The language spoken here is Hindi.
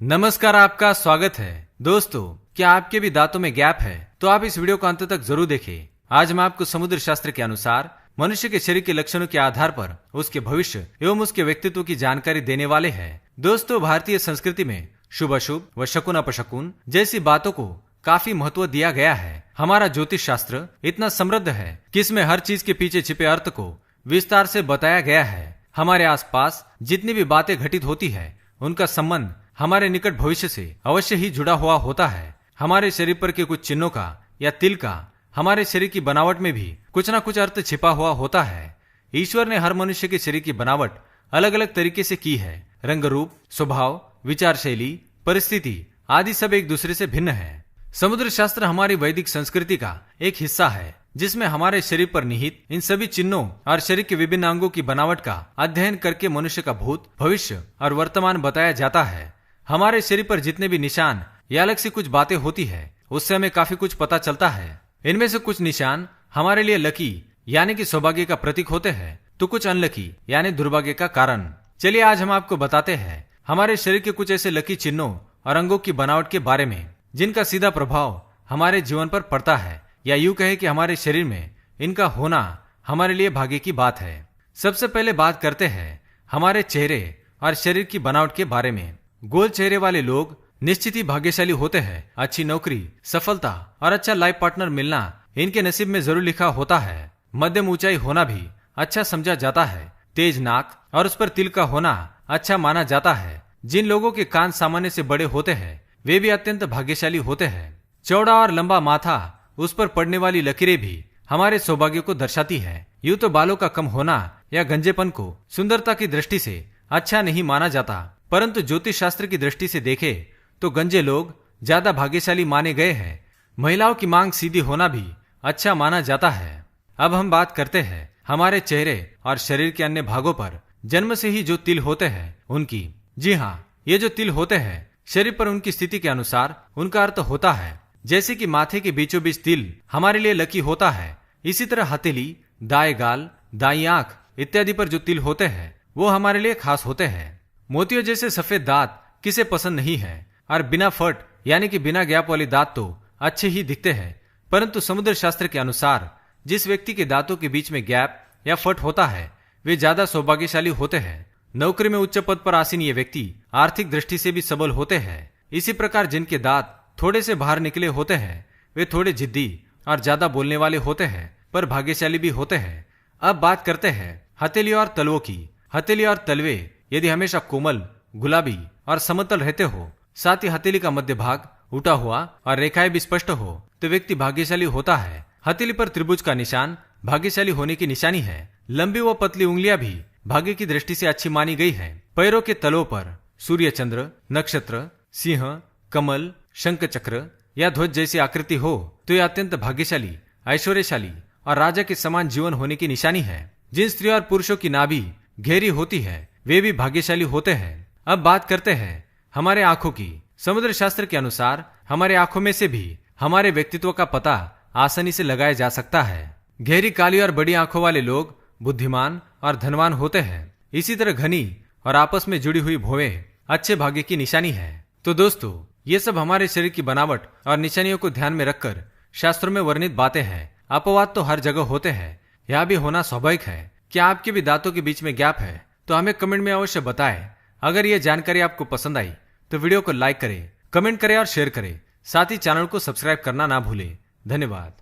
नमस्कार, आपका स्वागत है। दोस्तों, क्या आपके भी दांतों में गैप है? तो आप इस वीडियो को अंत तक जरूर देखें। आज हम आपको समुद्र शास्त्र के अनुसार मनुष्य के शरीर के लक्षणों के आधार पर उसके भविष्य एवं उसके व्यक्तित्व की जानकारी देने वाले हैं। दोस्तों, भारतीय संस्कृति में शुभ अशुभ व शकुन अपशकुन जैसी बातों को काफी महत्व दिया गया है। हमारा ज्योतिष शास्त्र इतना समृद्ध है कि इसमें हर चीज के पीछे छिपे अर्थ को विस्तार से बताया गया है। हमारे आसपास जितनी भी बातें घटित होती है उनका संबंध हमारे निकट भविष्य से अवश्य ही जुड़ा हुआ होता है। हमारे शरीर पर के कुछ चिन्हों का या तिल का हमारे शरीर की बनावट में भी कुछ न कुछ अर्थ छिपा हुआ होता है। ईश्वर ने हर मनुष्य के शरीर की बनावट अलग अलग तरीके से की है। रंग रूप, स्वभाव, विचार शैली, परिस्थिति आदि सब एक दूसरे से भिन्न है। समुद्र शास्त्र हमारी वैदिक संस्कृति का एक हिस्सा है, जिसमें हमारे शरीर पर निहित इन सभी चिन्हों और शरीर के विभिन्न अंगों की बनावट का अध्ययन करके मनुष्य का भूत, भविष्य और वर्तमान बताया जाता है। हमारे शरीर पर जितने भी निशान या अलग सी कुछ बातें होती है उससे हमें काफी कुछ पता चलता है। इनमें से कुछ निशान हमारे लिए लकी यानी कि सौभाग्य का प्रतीक होते हैं, तो कुछ अनलकी यानी दुर्भाग्य का कारण। चलिए आज हम आपको बताते हैं हमारे शरीर के कुछ ऐसे लकी चिन्हों और अंगों की बनावट के बारे में जिनका सीधा प्रभाव हमारे जीवन पर पड़ता है, या यूं कहे कि हमारे शरीर में इनका होना हमारे लिए भाग्य की बात है। सबसे पहले बात करते हैं हमारे चेहरे और शरीर की बनावट के बारे में। गोल चेहरे वाले लोग निश्चित ही भाग्यशाली होते हैं। अच्छी नौकरी, सफलता और अच्छा लाइफ पार्टनर मिलना इनके नसीब में जरूर लिखा होता है। मध्यम ऊंचाई होना भी अच्छा समझा जाता है। तेज नाक और उस पर तिल का होना अच्छा माना जाता है। जिन लोगों के कान सामान्य से बड़े होते हैं वे भी अत्यंत भाग्यशाली होते हैं। चौड़ा और लंबा माथा, उस पर पड़ने वाली लकीरें भी हमारे सौभाग्य को दर्शाती है। यूं तो बालों का कम होना या गंजेपन को सुंदरता की दृष्टि से अच्छा नहीं माना जाता, परंतु ज्योतिष शास्त्र की दृष्टि से देखे तो गंजे लोग ज्यादा भाग्यशाली माने गए हैं। महिलाओं की मांग सीधी होना भी अच्छा माना जाता है। अब हम बात करते हैं हमारे चेहरे और शरीर के अन्य भागों पर जन्म से ही जो तिल होते हैं उनकी। जी हाँ, ये जो तिल होते हैं शरीर पर उनकी स्थिति के अनुसार उनका अर्थ होता है। जैसे कि माथे के बीचों बीच तिल हमारे लिए लकी होता है, इसी तरह हथेली, दाएं गाल, दाईं आंख इत्यादि पर जो तिल होते हैं वो हमारे लिए खास होते हैं। मोतियों जैसे सफेद दांत किसे पसंद नहीं है, और बिना फट यानी कि बिना गैप वाले दांत तो अच्छे ही दिखते हैं, परंतु समुद्र शास्त्र के अनुसार जिस व्यक्ति के दांतों के बीच में गैप या फट होता है वे ज्यादा सौभाग्यशाली होते हैं। नौकरी में उच्च पद पर आसीन ये व्यक्ति आर्थिक दृष्टि से भी सबल होते हैं। इसी प्रकार जिनके दांत थोड़े से बाहर निकले होते हैं वे थोड़े जिद्दी और ज्यादा बोलने वाले होते हैं, पर भाग्यशाली भी होते हैं। अब बात करते हैं हथेली और तलवों की। हथेली और तलवे यदि हमेशा कोमल, गुलाबी और समतल रहते हो, साथ ही हथेली का मध्य भाग उठा हुआ और रेखाएं भी स्पष्ट हो, तो व्यक्ति भाग्यशाली होता है। हथेली पर त्रिभुज का निशान भाग्यशाली होने की निशानी है। लंबी व पतली उंगलियां भी भाग्य की दृष्टि से अच्छी मानी गई है। पैरों के तलों पर सूर्य, चंद्र, नक्षत्र, सिंह, कमल, शंख चक्र या ध्वज जैसी आकृति हो तो यह अत्यंत भाग्यशाली, ऐश्वर्यशाली और राजा के समान जीवन होने की निशानी है। जिन स्त्री और पुरुषों की नाभि घेरी होती है वे भी भाग्यशाली होते हैं। अब बात करते हैं हमारे आंखों की। समुद्र शास्त्र के अनुसार हमारे आंखों में से भी हमारे व्यक्तित्व का पता आसानी से लगाया जा सकता है। गहरी काली और बड़ी आंखों वाले लोग बुद्धिमान और धनवान होते हैं। इसी तरह घनी और आपस में जुड़ी हुई भौहें अच्छे भाग्य की निशानी है। तो दोस्तों, ये सब हमारे शरीर की बनावट और निशानियों को ध्यान में रखकर शास्त्रों में वर्णित बातें हैं। अपवाद तो हर जगह होते हैं, यह भी होना स्वाभाविक है। क्या आपके भी दांतों के बीच में गैप है तो हमें कमेंट में अवश्य बताएं। अगर ये जानकारी आपको पसंद आई तो वीडियो को लाइक करें, कमेंट करें और शेयर करें। साथ ही चैनल को सब्सक्राइब करना ना भूलें। धन्यवाद।